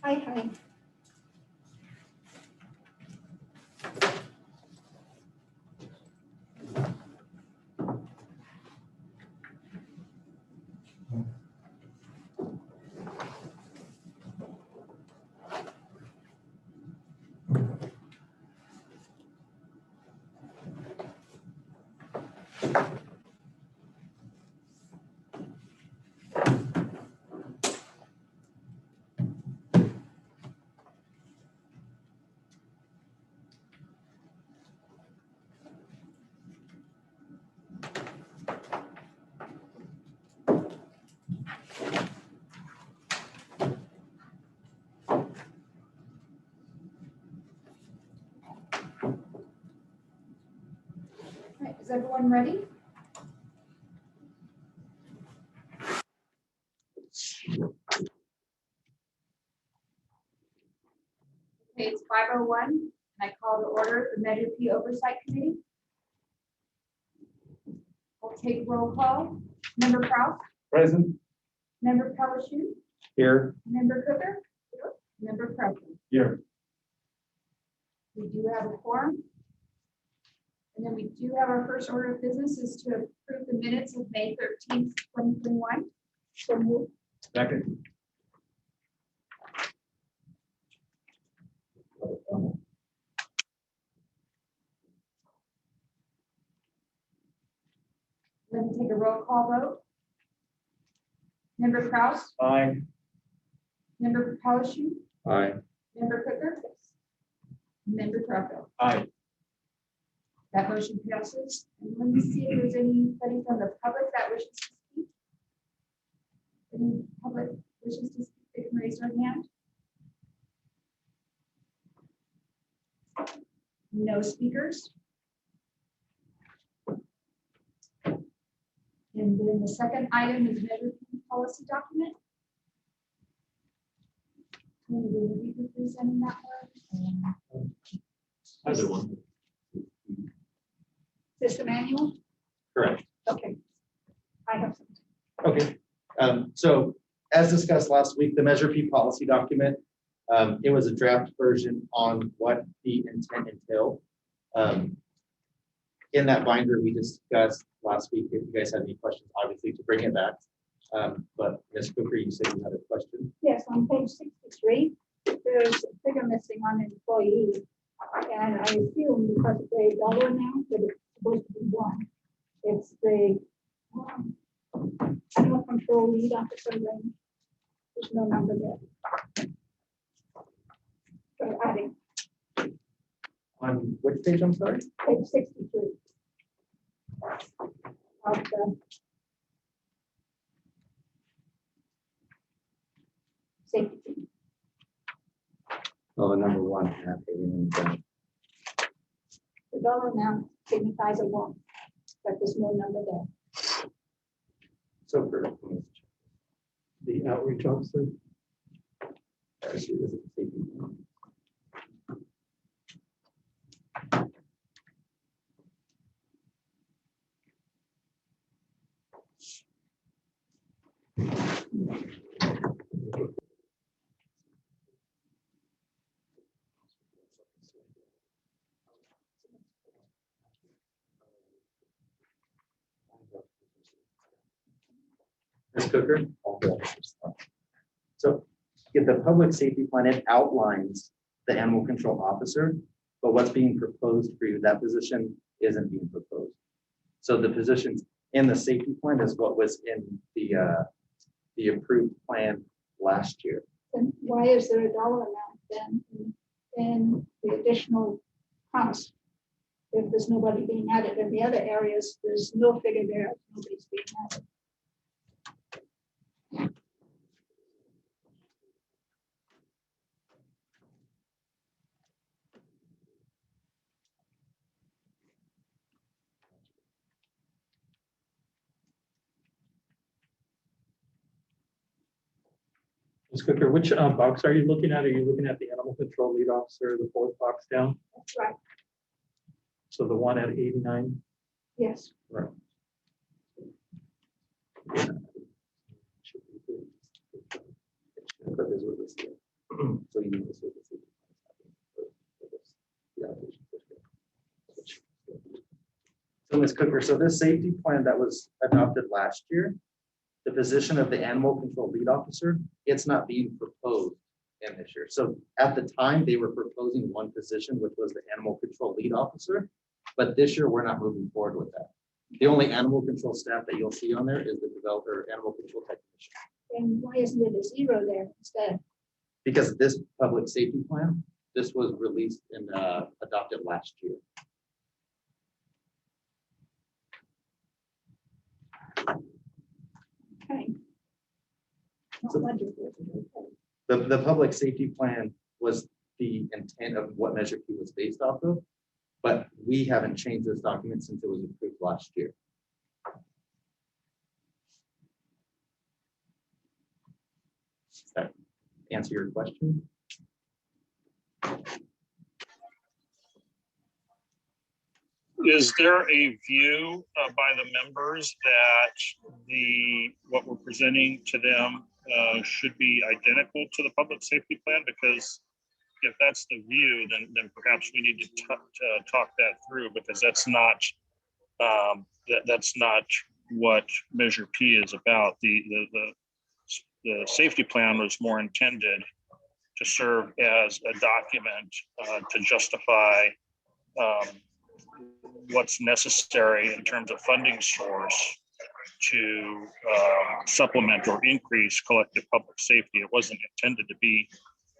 Hi. Right, is everyone ready? Okay, it's 5:01, and I call to order the Measure P Oversight Committee. We'll take roll call. Member Kraus, Present. Member Pelishun, Here. Member Cooker, Member Preston. Here. We do have a quorum. And then we do have our first order of business is to approve the minutes of May 13th, 2021. So moved. Second. Let me take a roll call vote. Member Kraus, Aye. Member Pelishun, Aye. Member Cooker, Member Trucco. Aye. That motion passes. And let me see if there's anybody from the public that wishes to speak. Any public wishes to speak, they can raise their hand. No speakers. And then the second item is measure policy document. Will you be presenting that one? Either one. Is this the manual? Correct. Okay. I have some. Okay, so as discussed last week, the Measure P policy document, it was a draft version on what the intent entailed. In that binder we discussed last week, if you guys have any questions, obviously to bring it back. But Ms. Cooper, you said you had a question. Yes, on page 63, there's a figure missing on employee. And I assume because of the dollar amount that it's supposed to be one. It's the animal control lead officer range. There's no number there. So adding On which page, I'm sorry? page 63. Of the safety. Oh, number one. The dollar amount signifies a one, but there's no number there. So for The outreach officer. Ms. Cooker? So if the public safety plan, it outlines the animal control officer, but what's being proposed for you, that position isn't being proposed. So the positions in the safety plan is what was in the approved plan last year. Then why is there a dollar amount then in the additional cost? If there's nobody being added, in the other areas, there's no figure there, nobody's being added. Ms. Cooker, which box are you looking at? Are you looking at the animal control lead officer, the fourth box down? That's right, So the one at 89? yes. Right. But this was this year. So you need this with the safety plan. The allocation system. So Ms. Cooker, so this safety plan that was adopted last year, the position of the animal control lead officer, it's not being proposed in this year. So at the time, they were proposing one position, which was the animal control lead officer. But this year, we're not moving forward with that. The only animal control staff that you'll see on there is the developer animal control technician. And why isn't it a 0 there instead? Because this public safety plan, this was released and adopted last year. Okay. Not So- wonderful, okay. The public safety plan was the intent of what Measure Q was based off of, but we haven't changed this document since it was approved last year. Does that answer your question? Is there a view by the members that what we're presenting to them should be identical to the public safety plan? Because if that's the view, then perhaps we need to talk that through, because that's not that's not what Measure P is about. The safety plan was more intended to serve as a document to justify what's necessary in terms of funding source to supplement or increase collective public safety. It wasn't intended to be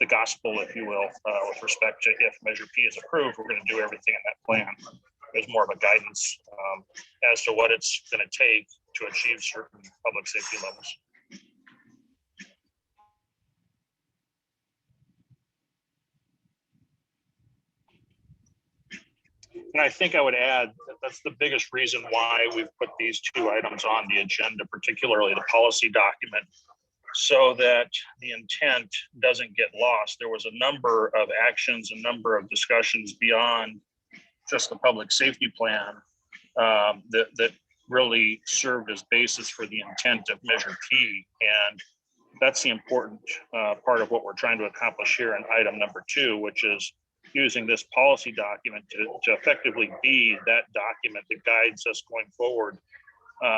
the gospel, if you will, with respect to if Measure P is approved, we're going to do everything in that plan. It's more of a guidance as to what it's going to take to achieve certain public safety levels. And I think I would add that that's the biggest reason why we've put these two items on the agenda, particularly the policy document, so that the intent doesn't get lost. There was a number of actions, a number of discussions beyond just the public safety plan that really served as basis for the intent of Measure P. And that's the important part of what we're trying to accomplish here in item number 2, which is using this policy document to effectively be that document that guides us going forward,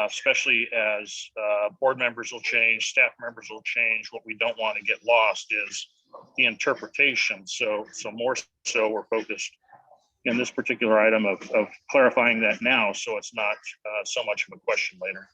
especially as board members will change, staff members will change. What we don't want to get lost is the interpretation. So more so we're focused in this particular item of clarifying that now, so it's not so much of a question later.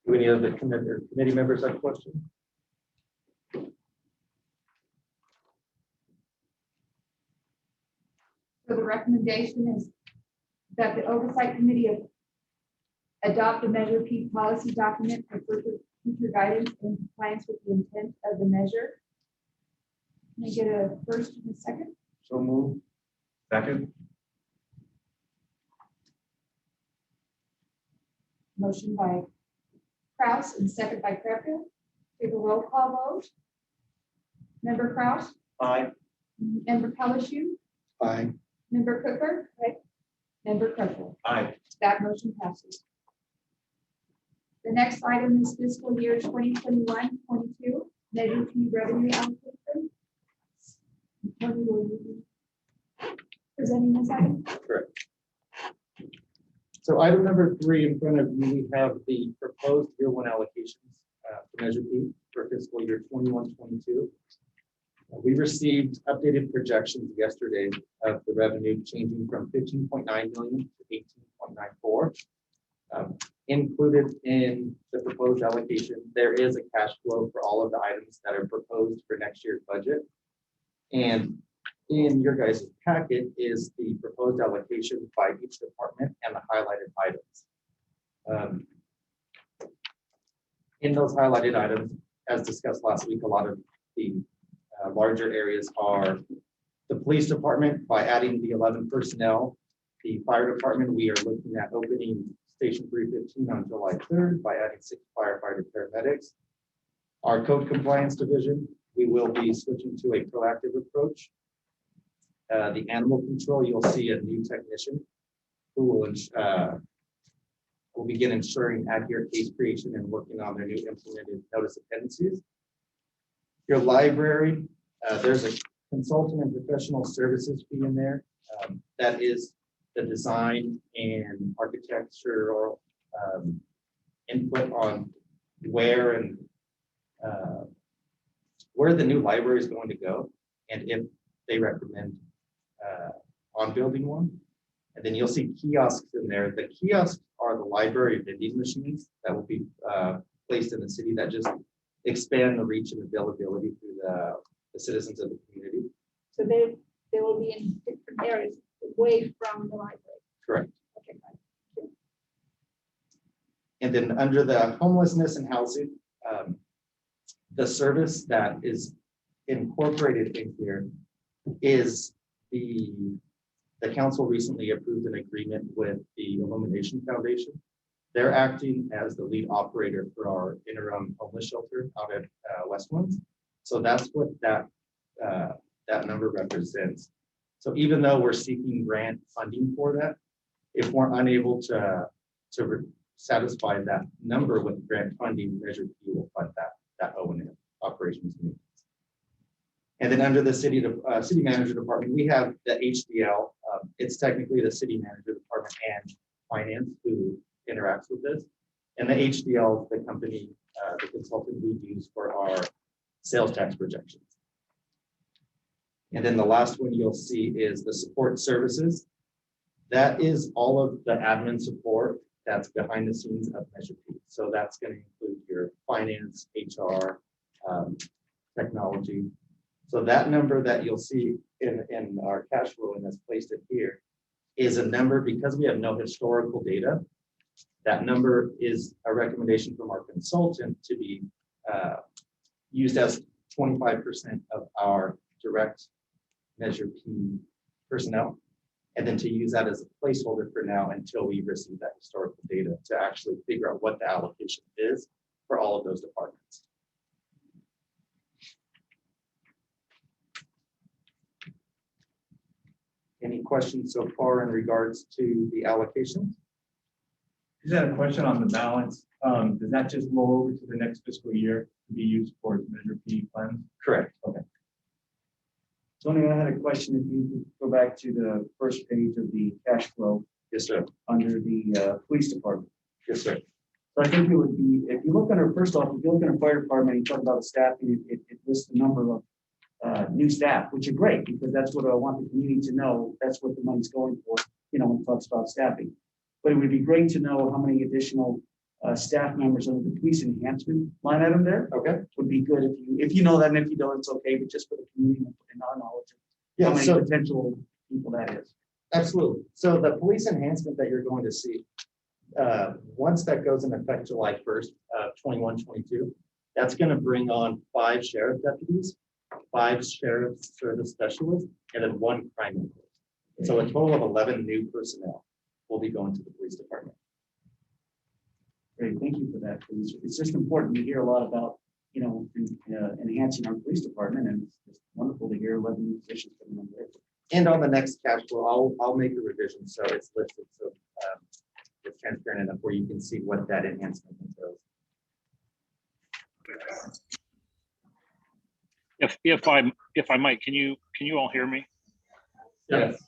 Do any of the committee members have questions? So the recommendation is that the Oversight Committee adopt a Measure P policy document for future guidance in compliance with the intent of the measure. Can I get a first and a second? So move. Second. Motion by Kraus and second by Crafton. Take a roll call vote. Member Kraus, Aye. Member Pellishu, Aye. Member Cooker, right? Member Crafton. Aye. That motion passes. The next item is fiscal year 2021-22, Measure P revenue allocation. Tony, will you be presenting this item? Correct. So item number 3 in front of you, we have the proposed year 1 allocations for Measure P for fiscal year 21-22. We received updated projections yesterday of the revenue changing from 15.9 million to 18.94. Included in the proposed allocation, there is a cash flow for all of the items that are proposed for next year's budget. And in your guys' packet is the proposed allocation by each department and the highlighted items. In those highlighted items, as discussed last week, a lot of the larger areas are The police department, by adding the 11 personnel, the fire department, we are looking at opening Station 315 on July 3rd by adding 6 firefighter paramedics. Our code compliance division, we will be switching to a proactive approach. The animal control, you'll see a new technician who will begin ensuring accurate case creation and working on their new implemented notice of tendencies. Your library, there's a consulting and professional services fee in there. That is the design and architectural input on where the new library is going to go, and if they recommend on building one. And then you'll see kiosks in there. The kiosks are the library vending machines that will be placed in the city that just expand the reach and availability to the citizens of the community. So they will be in different areas away from the library. Correct. Okay, fine. And then under the homelessness and housing, the service that is incorporated in here is the council recently approved an agreement with the Illumination Foundation. They're acting as the lead operator for our interim homeless shelter out at Westlands. So that's what that number represents. So even though we're seeking grant funding for that, if we're unable to satisfy that number with grant funding, Measure P will fund that O&M, operations and maintenance. And then under the city manager department, we have the HDL. It's technically the city manager department and finance who interacts with this. And the HDL is the company, the consultant we use for our sales tax projections. And then the last one you'll see is the support services. That is all of the admin support that's behind the scenes of Measure P. So that's going to include your finance, HR, technology. So that number that you'll see in our cash flow and that's placed in here is a number, because we have no historical data, that number is a recommendation from our consultant to be used as 25% of our direct Measure P personnel, and then to use that as a placeholder for now until we receive that historical data to actually figure out what the allocation is for all of those departments. Any questions so far in regards to the allocation? Is that a question on the balance? Does that just roll over to the next fiscal year to be used for Measure P funds? Correct. Okay. Tony, I had a question. If you could go back to the first page of the cash flow. Yes, sir. Under the police department. Yes, sir. So I think it would be, if you look under, first off, if you look under fire department, you talk about staffing, it lists the number of new staff, which are great, because that's what I want the community to know. That's what the money's going for, you know, when it talks about staffing. But it would be great to know how many additional staff members under the police enhancement line item there. Okay. Would be good if you know that, and if you don't, it's okay, but just for the community and our knowledge of Yeah, how many so potential people that is. absolutely. So the police enhancement that you're going to see, once that goes in effect July 1st, 21-22, that's going to bring on 5 sheriff deputies, 5 sheriff service specialists, and then 1 crime enforcer. So a total of 11 new personnel will be going to the police department. Great, thank you for that. It's just important to hear a lot about, you know, enhancing our police department, and it's wonderful to hear 11 new positions coming on there. And on the next cash flow, I'll make a revision so it's listed, so it's transparent enough where you can see what that enhancement entails. If I might, can you all hear me? Yes.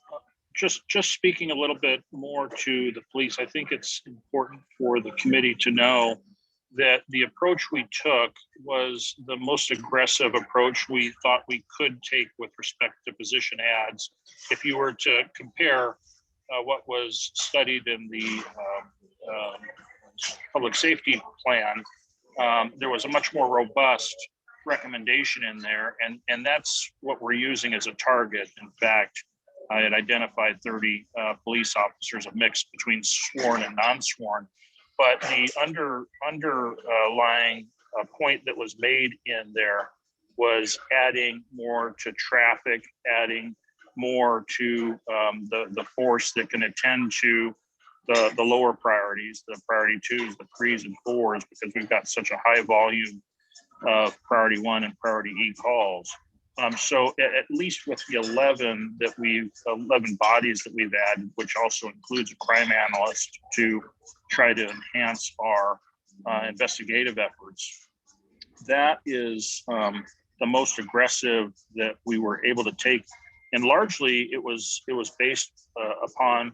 Just speaking a little bit more to the police, I think it's important for the committee to know that the approach we took was the most aggressive approach we thought we could take with respect to position ads. If you were to compare what was studied in the public safety plan, there was a much more robust recommendation in there, and that's what we're using as a target. In fact, I had identified 30 police officers, a mix between sworn and non-sworn. But the underlying point that was made in there was adding more to traffic, adding more to the force that can attend to the lower priorities, the priority 2s, the 3s and 4s, because we've got such a high volume of priority 1 and priority E calls. So at least with the 11 bodies that we've added, which also includes a crime analyst to try to enhance our investigative efforts, that is the most aggressive that we were able to take. And largely it was based upon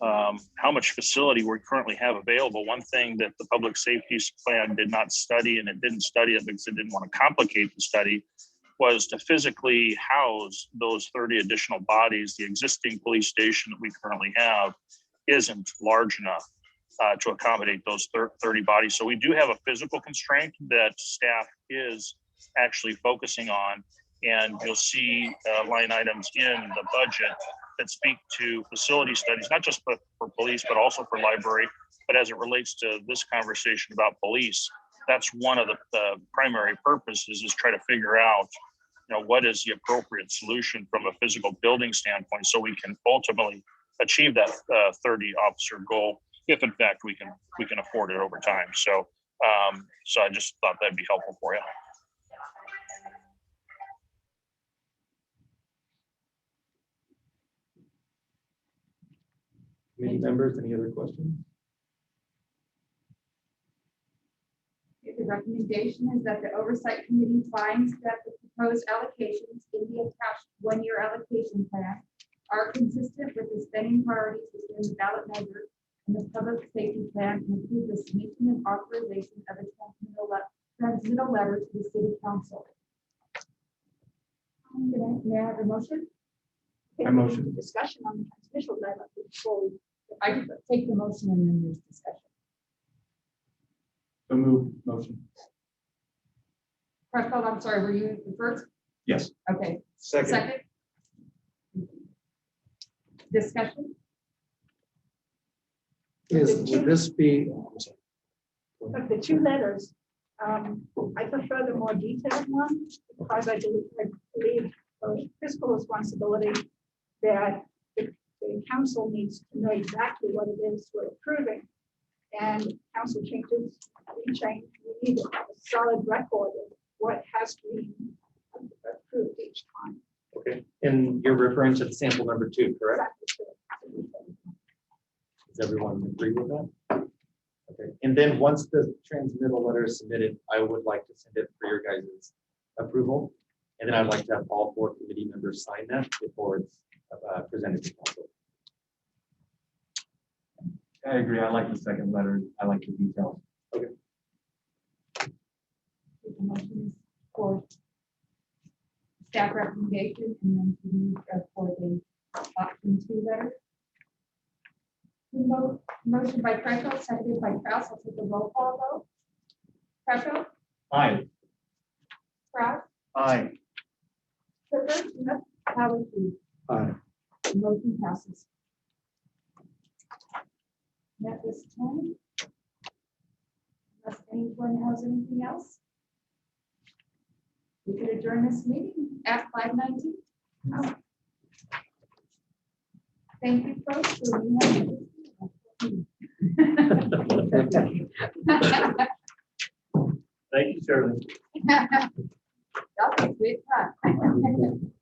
how much facility we currently have available. One thing that the public safety plan did not study, and it didn't study it because it didn't want to complicate the study, was to physically house those 30 additional bodies. The existing police station that we currently have isn't large enough to accommodate those 30 bodies. So we do have a physical constraint that staff is actually focusing on. And you'll see line items in the budget that speak to facility studies, not just for police, but also for library. But as it relates to this conversation about police, that's one of the primary purposes, is try to figure out, what is the appropriate solution from a physical building standpoint, so we can ultimately achieve that 30 officer goal, if in fact we can afford it over time. So I just thought that'd be helpful for you. Committee members, any other questions? The recommendation is that the Oversight Committee finds that the proposed allocations in the attached one-year allocation plan are consistent with the spending priorities within the ballot measure and the public safety plan, and include the submission and authorization of a transmittal letter to the City Council. May I have a motion? I motion. Discussion on the transmission letter before we. I could take the motion and then there's discussion. So move motion. Crefeld, I'm sorry, were you the first? Yes. Okay, Second. second. Discussion? Would this be? But the 2 letters, I prefer the more detailed one, because I believe fiscal responsibility that the council needs to know exactly what it is we're approving. And council changes, we change, we need a solid record of what has to be approved each time. Okay, and you're referring to the sample number 2, correct? Does everyone agree with that? Okay, and then once the transmittal letter is submitted, I would like to send it for your guys' approval. And then I'd like to have all 4 committee members sign that before it's presented to council. I agree. I like the second letter. I like the details. The motion is for staff recommendation, and then we need for the option 2 letter. Motion by Crefeld, seconded by Kraus. I'll take a roll call vote. Crefeld? Aye. Kraus? Aye. Clifford? Howard? Aye. Motion passes. At this time, unless anyone has anything else, we could adjourn this meeting at 5:19. Thank you, folks, for being Thank you, Shirley. That was a great time.